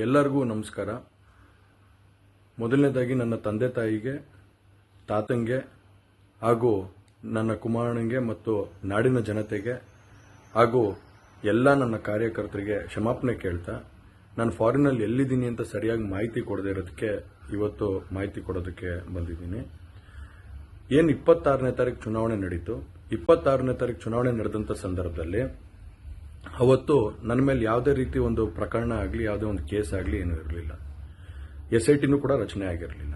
ಎಲ್ಲರಿಗೂ ನಮಸ್ಕಾರ. ಮೊದಲನೇದಾಗಿ ನನ್ನ ತಂದೆ ತಾಯಿಗೆ, ತಾತಂಗೆ ಹಾಗೂ ನನ್ನ ಕುಮಾರನಿಗೆ ಮತ್ತು ನಾಡಿನ ಜನತೆಗೆ ಹಾಗೂ ಎಲ್ಲ ನನ್ನ ಕಾರ್ಯಕರ್ತರಿಗೆ ಕ್ಷಮಾಪಣೆ ಕೇಳ್ತಾ, ನಾನು ಫಾರಿನಲ್ಲಿ ಎಲ್ಲಿದ್ದೀನಿ ಅಂತ ಸರಿಯಾಗಿ ಮಾಹಿತಿ ಕೊಡದೇ ಇರೋದಕ್ಕೆ ಇವತ್ತು ಮಾಹಿತಿ ಕೊಡೋದಕ್ಕೆ ಬಂದಿದ್ದೀನಿ. ಏನು 26ನೇ ತಾರೀಕು ಚುನಾವಣೆ ನಡೀತು. 26ನೇ ತಾರೀಕು ಚುನಾವಣೆ ನಡೆದಂಥ ಸಂದರ್ಭದಲ್ಲಿ ಅವತ್ತು ನನ್ನ ಮೇಲೆ ಯಾವುದೇ ರೀತಿ ಒಂದು ಪ್ರಕರಣ ಆಗಲಿ, ಯಾವುದೇ ಒಂದು ಕೇಸ್ ಆಗಲಿ ಏನೂ ಇರಲಿಲ್ಲ. SITನೂ ಕೂಡ ರಚನೆ ಆಗಿರಲಿಲ್ಲ.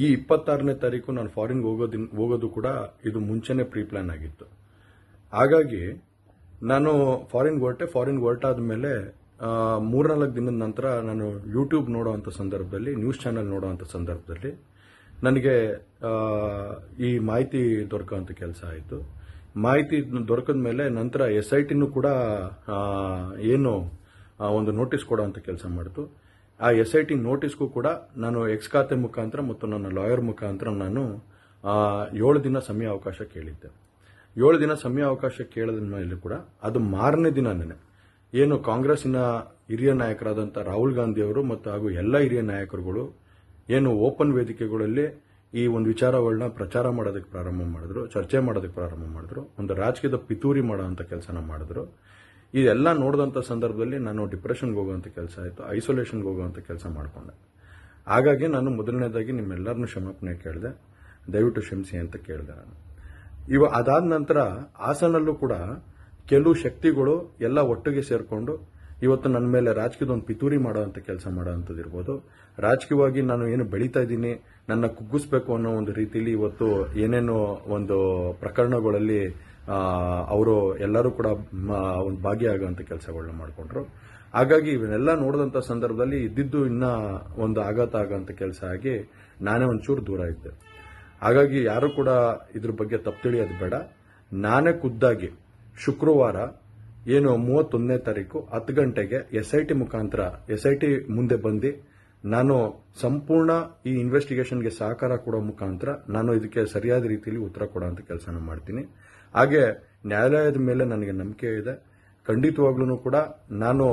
ಈ 26ನೇ ತಾರೀಕು ನಾನು ಫಾರಿನ್ಗೆ ಹೋಗೋದು ಕೂಡ ಇದು ಮುಂಚೆನೇ ಪ್ರೀ ಪ್ಲಾನ್ ಆಗಿತ್ತು. ಹಾಗಾಗಿ ನಾನು ಫಾರಿನ್ಗೆ ಹೊರಟಾದ ಮೇಲೆ 3-4 ದಿನದ ನಂತರ ನಾನು ಯೂಟ್ಯೂಬ್ ನೋಡೋವಂಥ ಸಂದರ್ಭದಲ್ಲಿ, ನ್ಯೂಸ್ ಚಾನೆಲ್ ನೋಡೋವಂಥ ಸಂದರ್ಭದಲ್ಲಿ ನನಗೆ ಈ ಮಾಹಿತಿ ದೊರಕುವಂಥ ಕೆಲಸ ಆಯಿತು. ಮಾಹಿತಿ ದೊರಕಿದ ಮೇಲೆ ನಂತರ SITನೂ ಕೂಡ ಏನು ಒಂದು ನೋಟಿಸ್ ಕೊಡೋವಂಥ ಕೆಲಸ ಮಾಡಿತು. ಆ SIT ನೋಟಿಸ್ಗೂ ಕೂಡ ನಾನು ಎಕ್ಸ್ ಖಾತೆ ಮುಖಾಂತರ ಮತ್ತು ನನ್ನ ಲಾಯರ್ ಮುಖಾಂತರ ನಾನು 7 ದಿನ ಸಮಯ ಅವಕಾಶ ಕೇಳಿದ್ದೆ. 7 ದಿನ ಸಮಯ ಅವಕಾಶ ಕೇಳಿದ ಮೇಲೆ ಕೂಡ ಅದು ಮಾರನೇ ದಿನನೇ ಏನು ಕಾಂಗ್ರೆಸ್ಸಿನ ಹಿರಿಯ ನಾಯಕರಾದಂಥ ರಾಹುಲ್ ಗಾಂಧಿ ಅವರು ಮತ್ತು ಹಾಗೂ ಎಲ್ಲ ಹಿರಿಯ ನಾಯಕರುಗಳು ಏನು ಓಪನ್ ವೇದಿಕೆಗಳಲ್ಲಿ ಈ ಒಂದು ವಿಚಾರಗಳನ್ನ ಪ್ರಚಾರ ಮಾಡೋದಕ್ಕೆ ಪ್ರಾರಂಭ ಮಾಡಿದ್ರು, ಚರ್ಚೆ ಮಾಡೋದಕ್ಕೆ ಪ್ರಾರಂಭ ಮಾಡಿದ್ರು, ಒಂದು ರಾಜಕೀಯದ ಪಿತೂರಿ ಮಾಡೋವಂಥ ಕೆಲಸನ ಮಾಡಿದ್ರು. ಇದೆಲ್ಲ ನೋಡಿದಂಥ ಸಂದರ್ಭದಲ್ಲಿ ನಾನು ಡಿಪ್ರೆಷನ್ಗೆ ಹೋಗುವಂಥ ಕೆಲಸ ಆಯಿತು, ಐಸೋಲೇಷನ್ಗೆ ಹೋಗುವಂಥ ಕೆಲಸ ಮಾಡಿಕೊಂಡೆ. ಹಾಗಾಗಿ ನಾನು ಮೊದಲನೇದಾಗಿ ನಿಮ್ಮೆಲ್ಲರನ್ನೂ ಕ್ಷಮಾಪಣೆ ಕೇಳಿದೆ, ದಯವಿಟ್ಟು ಕ್ಷಮಿಸಿ ಅಂತ ಕೇಳಿದೆ ನಾನು. ಅದಾದ ನಂತರ ಹಾಸನಲ್ಲೂ ಕೂಡ ಕೆಲವು ಶಕ್ತಿಗಳು ಎಲ್ಲ ಒಟ್ಟಿಗೆ ಸೇರಿಕೊಂಡು ಇವತ್ತು ನನ್ನ ಮೇಲೆ ರಾಜಕೀಯದ ಒಂದು ಪಿತೂರಿ ಮಾಡುವಂಥ ಕೆಲಸ ಮಾಡೋವಂಥದ್ದು ಇರ್ಬೋದು. ರಾಜಕೀಯವಾಗಿ ನಾನು ಏನು ಬೆಳೀತಾ ಇದ್ದೀನಿ, ನನ್ನ ಕುಗ್ಗಿಸ್ಬೇಕು ಅನ್ನೋ ಒಂದು ರೀತಿಯಲ್ಲಿ ಇವತ್ತು ಏನೇನೋ ಒಂದು ಪ್ರಕರಣಗಳಲ್ಲಿ ಅವರು ಎಲ್ಲರೂ ಕೂಡ ಒಂದು ಭಾಗಿಯಾಗುವಂಥ ಕೆಲಸಗಳನ್ನ ಮಾಡಿಕೊಂಡ್ರು. ಹಾಗಾಗಿ ಇವನ್ನೆಲ್ಲ ನೋಡಿದಂಥ ಸಂದರ್ಭದಲ್ಲಿ ಇದ್ದಿದ್ದು ಇನ್ನೂ ಒಂದು ಆಘಾತ ಆಗೋಂಥ ಕೆಲಸ ಆಗಿ ನಾನೇ ಒಂಚೂರು ದೂರ ಇದ್ದೆ. ಹಾಗಾಗಿ ಯಾರು ಕೂಡ ಇದ್ರ ಬಗ್ಗೆ ತಪ್ಪು ತಿಳಿಯೋದು ಬೇಡ. ನಾನೇ ಖುದ್ದಾಗಿ ಶುಕ್ರವಾರ ಏನು 31ನೇ ತಾರೀಕು 10 ಗಂಟೆಗೆ SIT ಮುಖಾಂತರ SIT ಮುಂದೆ ಬಂದು ನಾನು ಸಂಪೂರ್ಣ ಈ ಇನ್ವೆಸ್ಟಿಗೇಷನ್ಗೆ ಸಹಕಾರ ಕೊಡೋ ಮುಖಾಂತರ ನಾನು ಇದಕ್ಕೆ ಸರಿಯಾದ ರೀತಿಯಲ್ಲಿ ಉತ್ತರ ಕೊಡೋಂಥ ಕೆಲಸನ ಮಾಡ್ತೀನಿ. ಹಾಗೆ ನ್ಯಾಯಾಲಯದ ಮೇಲೆ ನನಗೆ ನಂಬಿಕೆ ಇದೆ. ಖಂಡಿತವಾಗ್ಲೂ ಕೂಡ ನಾನು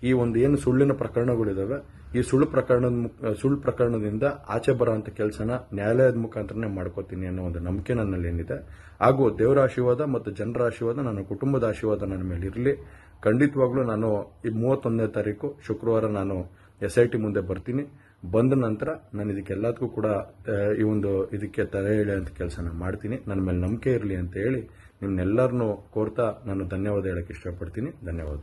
ಈ ಒಂದು ಏನು ಸುಳ್ಳಿನ ಪ್ರಕರಣಗಳಿದಾವೆ, ಈ ಸುಳ್ಳು ಪ್ರಕರಣದಿಂದ ಆಚೆ ಬರೋಂಥ ಕೆಲಸನ ನ್ಯಾಯಾಲಯದ ಮುಖಾಂತರನೇ ಮಾಡ್ಕೋತೀನಿ ಅನ್ನೋ ಒಂದು ನಂಬಿಕೆ ನನ್ನಲ್ಲಿ ಏನಿದೆ. ಹಾಗೂ ದೇವರ ಆಶೀರ್ವಾದ ಮತ್ತು ಜನರ ಆಶೀರ್ವಾದ, ನನ್ನ ಕುಟುಂಬದ ಆಶೀರ್ವಾದ ನನ್ನ ಮೇಲೆ ಇರಲಿ. ಖಂಡಿತವಾಗ್ಲೂ ನಾನು ಈ 31ನೇ ತಾರೀಕು ಶುಕ್ರವಾರ ನಾನು SIT ಮುಂದೆ ಬರ್ತೀನಿ. ಬಂದ ನಂತರ ನಾನು ಇದಕ್ಕೆಲ್ಲದಕ್ಕೂ ಕೂಡ ಇದಕ್ಕೆ ತಲೆ ಎಳೆಯುವಂಥ ಕೆಲಸನ ಮಾಡ್ತೀನಿ. ನನ್ನ ಮೇಲೆ ನಂಬಿಕೆ ಇರಲಿ ಅಂತ ಹೇಳಿ ನಿಮ್ನೆಲ್ಲರನ್ನೂ ಕೋರ್ತಾ ನಾನು ಧನ್ಯವಾದ ಹೇಳಕ್ಕೆ ಇಷ್ಟಪಡ್ತೀನಿ. ಧನ್ಯವಾದ.